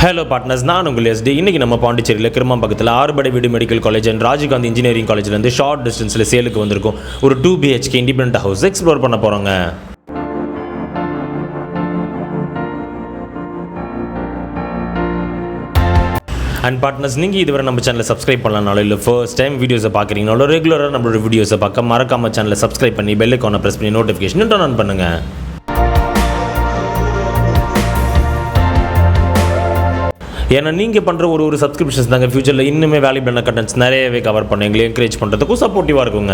Hello partners, நான் உங்கள் ST. இன்றைக்கி நம்ம பாண்டிச்சேரியில் கிருமாம்பக்கத்தில் ஆறுபடை Veedu medical college and Rajiv Gandhi engineering காலேஜ்லேருந்து ஷார்ட் டிஸ்டன்ஸில் சேலுக்கு வந்திருக்கும் ஒரு 2 BHK இண்டிபெண்டன்ட் ஹவுஸ் எக்ஸ்ப்ளோர் பண்ண போகிறோங்க. அண்ட் பார்ட்னர்ஸ், நீங்கள் இதுவரை நம்ம சேனலை சப்ஸ்கிரைப் பண்ணலனாலும் இல்லை ஃபர்ஸ்ட் டைம் வீடியோஸை பார்க்குறீங்கனாலும் ரெகுலராக நம்மளோட வீடியோஸை பார்க்க மறக்காமல் சேனலை சப்ஸ்கிரைப் பண்ணி பெல் ஐகானை ப்ரெஸ் பண்ணி நோட்டிஃபிகேஷன் டர்ன் ஆன் பண்ணுங்கள். ஏன்னா நீங்கள் பண்ணுற ஒரு சப்ஸ்கிரிப்ஷன்ஸ் தாங்க ஃபியூச்சரில் இன்னுமே வேல்யூபிளான கண்டென்ட்ஸ் நிறையவே கவர் பண்ண எங்களை என்கரேஜ் பண்ணுறதுக்கும் சப்போர்ட்டிவாக இருக்குங்க.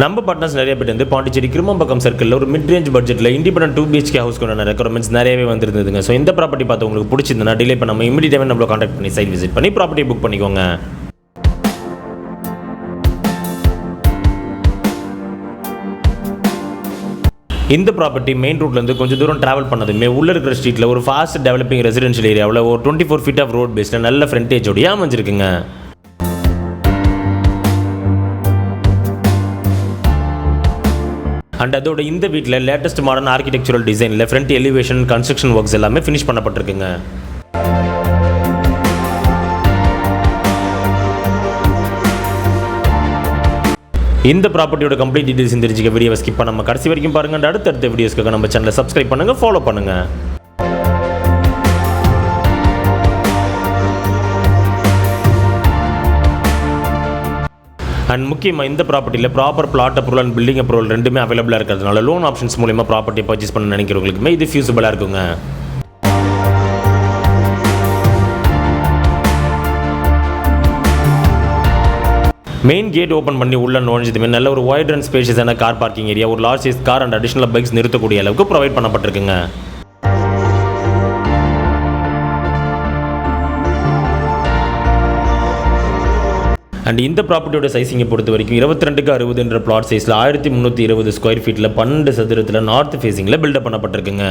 நம்ம பார்ட்னர்ஸ் நிறைய பேர் வந்து பாண்டிச்சேரி கிருமாம்பக்கம் சர்க்கிளில் ஒரு மிட் ரேஞ்ச் பட்ஜெட்டில் இண்டிபெண்டன்ட் 2 BHK ஹவுஸ் கொண்டான ரெக்குவயர்மெண்ட்ஸ் நிறையவே வந்துருந்ததுங்க. ஸோ இந்த ப்ராப்பர்ட்டி பார்த்து உங்களுக்கு பிடிச்சிருந்தா டிலே பண்ணாமல் இமீடியட்டாகவே நம்மளை கான்டாக்ட் பண்ணி சைட் விசிட் பண்ணி ப்ராப்பர்ட்டி புக் பண்ணிக்கோங்க. இந்த ப்ராப்பர்ட்டி மெயின் ரோட்லேருந்து கொஞ்சம் தூரம் ட்ராவல் பண்ணதுமே உள்ளே இருக்கிற ஸ்ட்ரீட்டில் ஒரு ஃபாஸ்ட் டெவலப்பிங் ரெசிடென்ஷியல் ஏரியாவில் ஒரு 24 feet ஆஃப் ரோட் பேஸில் நல்ல ஃப்ரண்டேஜோடய அமைஞ்சிருக்குங்க. அண்ட் அதோட இந்த வீட்டில் லேட்டஸ்ட் மாடர்ன் ஆர்கிடெக்சரல் டிசைனில் ஃப்ரண்ட் எலிவேஷன் கன்ஸ்ட்ரக்ஷன் ஒர்க்ஸ் எல்லாமே ஃபினிஷ் பண்ணப்பட்டிருக்குங்க. இந்த ப்ராப்பர்ட்டியோட கம்ப்ளீட் டீடைல்ஸ் தெரிஞ்சுக்க வீடியோவை ஸ்கிப் பண்ணாம கடைசி வரைக்கும் பாருங்க. அண்ட் அடுத்தடுத்த வீடியோஸ்க்காக நம்ம சேனலை சப்ஸ்கிரைப் பண்ணுங்க, ஃபாலோ பண்ணுங்க. அண்ட் முக்கியமாக இந்த ப்ராப்பர்ட்டியில் proper plot approval and building approval ரெண்டுமே அவைலபிளாக இருக்கிறதுனால லோன் ஆப்ஷன்ஸ் மூலமா ப்ராப்பர்ட்டி பர்ச்சேஸ் பண்ண நினைக்கிறவங்களுக்குமே இது ஃபியூசிபிளாக இருக்குங்க. மெயின் கேட் ஓப்பன் பண்ணி உள்ள நுழைஞ்சதுமே நல்ல ஒரு வைட் அண்ட் ஸ்பேஷியஸான கார் பார்க்கிங் ஏரியா, ஒரு large size car and additional bikes நிறுத்தக்கூடிய அளவுக்கு ப்ரொவைட் பண்ணப்பட்டிருக்குங்க. அண்ட் இந்த ப்ராப்பர்ட்டியோட சைஸிங்கை பொறுத்த வரைக்கும் 22x60 என்ற பிளாட் சைஸில் 1320 ஸ்கொயர் ஃபீட்டில் 12 சதுரத்தில் நார்த் ஃபேஸிங்கில் பில்டப் பண்ணப்பட்டிருக்குங்க.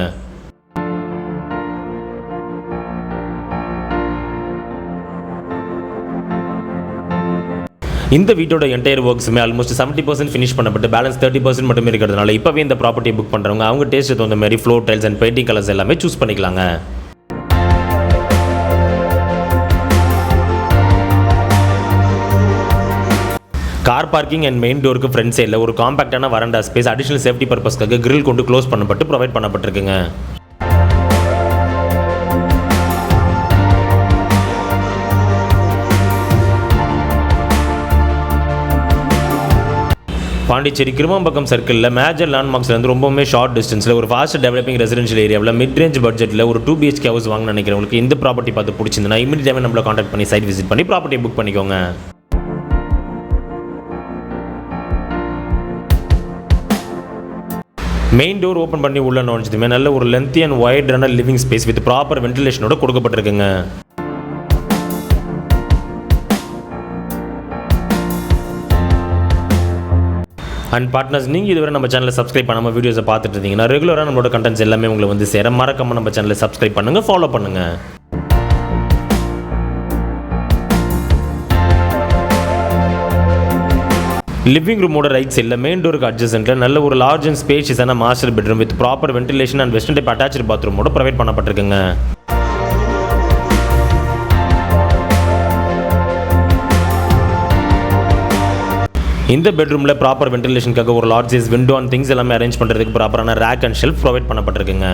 இந்த வீட்டோட என்டையர் ஒர்க்ஸுமே ஆல்மோஸ்ட் 70% ஃபினிஷ் பண்ணப்பட்டு பேலன்ஸ் 30% மட்டுமே இருக்கிறதுனால இப்போவே இந்த ப்ராப்பர்ட்டியை புக் பண்ணுறவங்க அவங்க டேஸ்ட்டு தகுந்த மாதிரி floor tiles and painting colours எல்லாமே சூஸ் பண்ணிக்கலாங்க. கார் பார்க்கிங் அண்ட் மெயின் டோருக்கு ஃப்ரண்ட் சைடில் ஒரு காம்பாக்டான வரண்டா ஸ்பேஸ் அடிஷனல் சேஃப்டி பர்பஸ்க்காக கிரில் கொண்டு க்ளோஸ் பண்ணப்பட்டு ப்ரொவைட் பண்ணப்பட்டிருக்குங்க. பாண்டிச்சேரி கிருமாம்பக்கம் சர்க்கிளில் மேஜர் லேண்ட்மார்க்ஸ்லேருந்து ரொம்பவுமே ஷார்ட் டிஸ்டன்ஸில் ஒரு ஃபாஸ்ட் டெவலப்பிங் ரெசிடென்ஷியல் ஏரியாவில் மிட் ரேஞ்ச் பட்ஜெட்டில் ஒரு 2 BHK ஹவுஸ் வாங்க நினைக்கிறவங்களுக்கு இந்த ப்ராப்பர்ட்டி பார்த்து பிடிச்சிருந்தா இமீடியட்டாகவே நம்மளை கான்டாக்ட் பண்ணி சைட் விசிட் பண்ணி ப்ராப்பர்ட்டி புக் பண்ணிக்கோங்க. மெயின் டோர் ஓப்பன் பண்ணி உள்ள நுழைஞ்சதுமே நல்ல ஒரு லென்த்தி அண்ட் வைடான லிவிங் ஸ்பேஸ் வித் ப்ராப்பர் வென்டிலேஷனோட கொடுக்கப்பட்டிருக்குங்க. அண்ட் பார்ட்னர்ஸ், நீங்கள் இதுவரை நம்ம சேனலை சப்ஸ்கிரைப் பண்ணாமல் வீடியோஸை பார்த்துட்டு இருந்தீங்கன்னா ரெகுலராக நம்மளோட கண்டென்ட்ஸ் எல்லாமே உங்களை வந்து சேர மறக்காமல் நம்ம சேனலை சப்ஸ்கிரைப் பண்ணுங்கள், ஃபாலோ பண்ணுங்கள். லிவிங் ரூமோட ரைட் சைடில் மெயின் டோருக்கு அட்ஜசென்ட்டில் நல்ல ஒரு லார்ஜ் அண்ட் ஸ்பேஷியஸான master bedroom with proper ventilation and western type attach பாத்ரூமோட ப்ரொவைட் பண்ணப்பட்டிருக்குங்க. இந்த பெட்ரூமில் ப்ராப்பர் வென்டிலேஷனுக்காக ஒரு large size window and things எல்லாமே அரேஞ்ச் பண்ணுறதுக்கு ப்ராப்பரான ரேக் அண்ட் ஷெல்ஃப் ப்ரொவைட் பண்ணப்பட்டிருக்குங்க.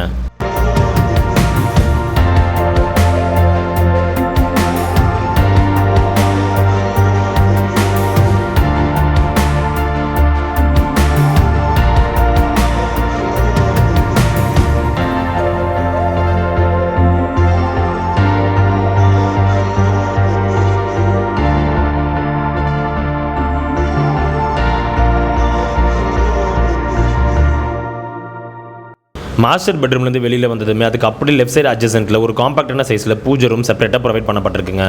மாஸ்டர் பெட்ரூம்லேருந்து வெளியில் வந்ததுமே அதுக்கு அப்படி லெஃப்ட் சைடு அட்ஜசென்ட்டில் ஒரு காம்பாக்டான சைஸில் பூஜை ரூம் செப்பரேட்டாக ப்ரொவைட் பண்ணப்பட்டிருக்குங்க.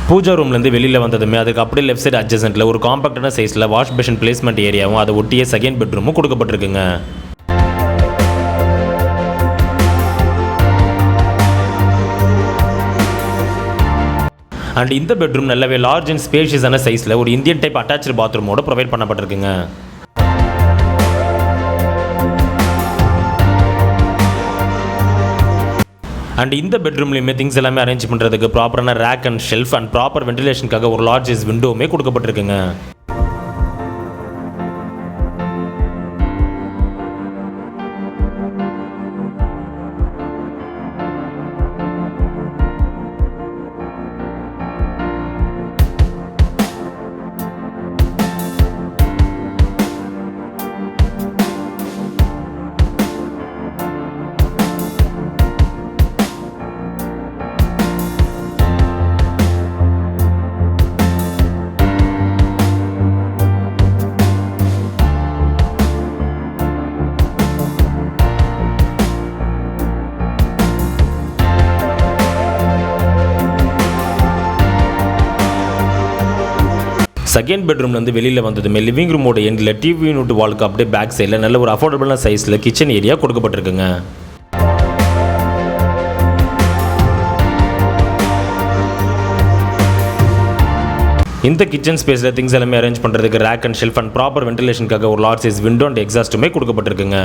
பூஜா ரூம்லேருந்து வெளியில் வந்ததுமே அதுக்கு அப்படியே லெஃப்ட் சைடு அட்ஜசென்ட்டில் ஒரு காம்பாக்டான சைஸில் வாஷ் பேஷன் பிளேஸ்மெண்ட் ஏரியாவும் அதை ஒட்டிய செகண்ட் பெட்ரூமும் கொடுக்கப்பட்டிருக்குங்க. அண்ட் இந்த பெட்ரூம் நல்லாவே லார்ஜ் அண்ட் ஸ்பேஷியஸான சைஸில் ஒரு இந்தியன் டைப் அட்டாச்சு பாத்ரூமோட ப்ரொவைட் பண்ணப்பட்டிருக்குங்க. அண்ட் இந்த பெட்ரூம்லையுமே திங்ஸ் எல்லாமே அரேஞ்ச் பண்ணுறதுக்கு ப்ராப்பரான rack and shelf and proper வென்டிலேஷனுக்காக ஒரு லார்ஜ் சைஸ் விண்டோவுமே கொடுக்கப்பட்டிருக்குங்க. செகண்ட் பெட்ரூம்லேருந்து வெளியில் வந்ததுமே லிவிங் ரூமோட எண்டில் டிவி யூனிட் வாலுக்கு அப்படியே பேக் சைடில் நல்ல ஒரு அஃபோர்டபுளான சைஸில் கிச்சன் ஏரியா கொடுக்கப்பட்டிருக்குங்க. இந்த கிச்சன் ஸ்பேஸில் திங்ஸ் எல்லாமே அரேஞ்ச் பண்ணுறதுக்கு rack and shelf and proper வென்டிலேஷனுக்காக ஒரு லார்ஜ் சைஸ் விண்டோ அண்ட் எக்ஸாஸ்ட்டுமே கொடுக்கப்பட்டிருக்குங்க.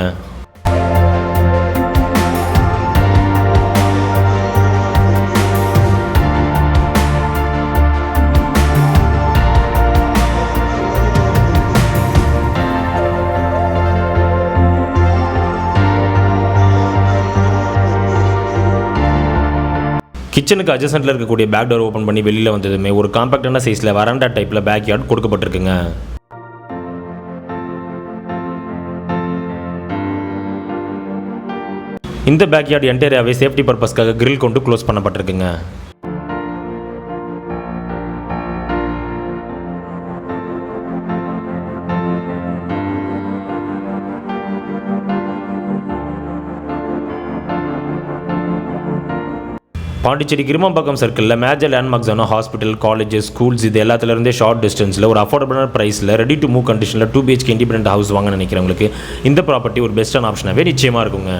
கிச்சனுக்கு அட்ஜசன்ட்டில் இருக்கக்கூடிய பேக் டோர் ஓப்பன் பண்ணி வெளியில் வந்ததுமே ஒரு காம்பேக்டான சைஸில் வராண்டா டைப்பில் பேக் யார்ட் கொடுக்கப்பட்டிருக்குங்க. இந்த பேக் யார்ட் என்டையராகவே சேஃப்டி பர்பஸ்க்காக கிரில் கொண்டு க்ளோஸ் பண்ணப்பட்டிருக்குங்க. பாண்டிச்சேரி கிருமாம்பாக்கம் சர்க்கிளில் மேஜர் லேண்ட்மார்க்ஸான ஹாஸ்பிட்டல், காலேஜஸ், ஸ்கூல்ஸ் இது எல்லாத்துலேருந்தே ஷார்ட் டிஸ்டன்ஸில் ஒரு அஃபோர்டபுளான ப்ரைஸில் ரெடி டு மூவ் கண்டிஷனில் 2 BHK இண்டிபெண்டன்ட் ஹவுஸ் வாங்க நினைக்கிறவங்களுக்கு இந்த ப்ராப்பர்ட்டி ஒரு பெஸ்ட்டான ஆப்ஷனாகவே நிச்சயமாக இருக்குங்க.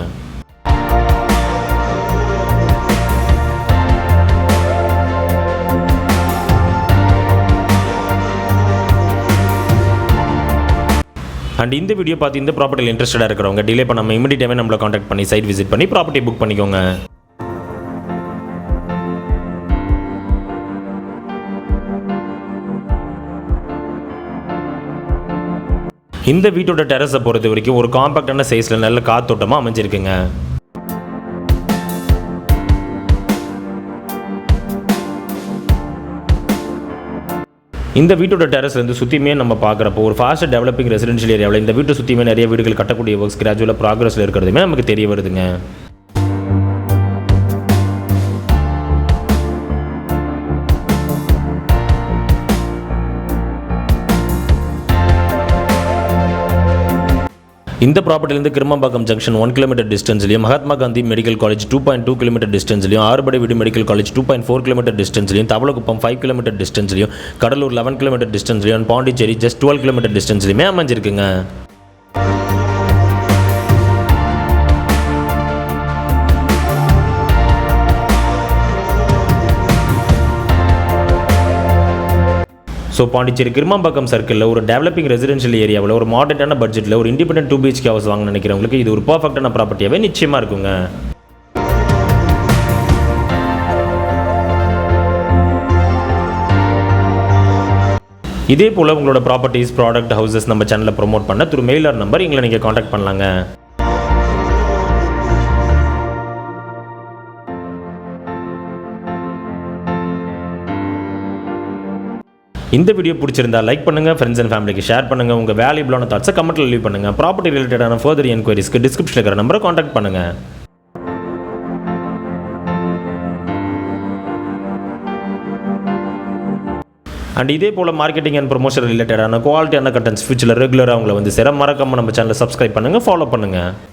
அண்ட் இந்த வீடியோ பார்த்து இந்த ப்ராப்பர்ட்டியில் இன்ட்ரெஸ்டடாக இருக்கிறவங்க டிலே பண்ணாமல் இமீடியட்டாகவே நம்மளை காண்டாக்ட் பண்ணி சைட் விசிட் பண்ணி ப்ராப்பர்ட்டி புக் பண்ணிக்கோங்க. இந்த வீட்டோட டெரஸை பொறுத்த வரைக்கும் ஒரு காம்பேக்டான சைஸில் நல்ல காத்தோட்டமாக அமைஞ்சிருக்குங்க. இந்த வீட்டோட டெரஸ்லேருந்து சுற்றியுமே நம்ம பார்க்குறப்போ ஒரு ஃபாஸ்ட் டெவலப்பிங் ரெசிடென்ஷியல் ஏரியாவில் இந்த வீட்டை சுற்றியுமே நிறைய வீடுகள் கட்டக்கூடிய ஒர்க்ஸ் கிராஜுவலாக ப்ராக்ரஸில் இருக்கிறதுமே நமக்கு தெரிய வருதுங்க. இந்த ப்ராப்பர்ட்டிலேருந்து கிருமாம்பாக்கம் ஜங்ஷன் 1 கிலோமீட்டர் டிஸ்டன்ஸ்லையும், Mahatma Gandhi medical college 2.2 kilometre டிஸ்டன்ஸ்லையும், Arupadai Veedu medical college 2.4 kilometre டிஸ்டன்ஸ்லையும், தவளக்குப்பம் 5 கிலோமீட்டர் டிஸ்டன்ஸ்லையும், கடலூர் 11 கிலோமீட்டர் டிஸ்டன்ஸ்லையும், பாண்டிச்சேரி ஜஸ்ட் 12 கிலோமீட்டர் டிஸ்டன்ஸ்லையுமே அமைஞ்சிருக்குங்க. ஸோ பாண்டிச்சேரி கிருமாம்பாக்கம் சர்க்கிளில் ஒரு டெவலப்பிங் ரெசிடென்ஷியல் ஏரியாவில் ஒரு மாடர்னான பட்ஜெட்டில் ஒரு இண்டிபெண்டன்ட் 2 BHK ஹவுஸ் வாங்க நினைக்கிறவங்களுக்கு இது ஒரு பர்ஃபெக்டான ப்ராப்பர்ட்டியாகவே நிச்சயமாக இருக்குங்க. இதே போல் உங்களோட ப்ராப்பர்ட்டிஸ், ப்ராடக்ட், ஹவுசஸ் நம்ம சேனலில் ப்ரொமோட் பண்ண த்ரூ மெயிலர் நம்பர் எங்களை நீங்கள் காண்டாக்ட் பண்ணலாங்க. இந்த வீடியோ பிடிச்சிருந்தா லைக் பண்ணுங்கள், ஃப்ரெண்ட்ஸ் அண்ட் ஃபேமிலிக்கு ஷேர் பண்ணுங்கள், உங்கள் வேல்யூபிளான தாட்ஸை கமெண்ட்டில் லீவ் பண்ணுங்கள். ப்ராப்பர்ட்டி ரிலேட்டடான ஃபர்தர் என்கொயரிஸ்க்கு டிஸ்கிரிப்ஷனில் இருக்கிற நம்பரை காண்டாக்ட் பண்ணுங்கள். அண்ட் இதே போல் மார்க்கெட்டிங் அண்ட் ப்ரொமோஷன் ரிலேட்டடான குவாலிட்டியான கண்டென்ட்ஸ் ஃபியூச்சரில் ரெகுலராக அவங்களை வந்து சேர மறக்காமல் நம்ம சேனலை சப்ஸ்கிரைப் பண்ணுங்கள், ஃபாலோ பண்ணுங்கள்.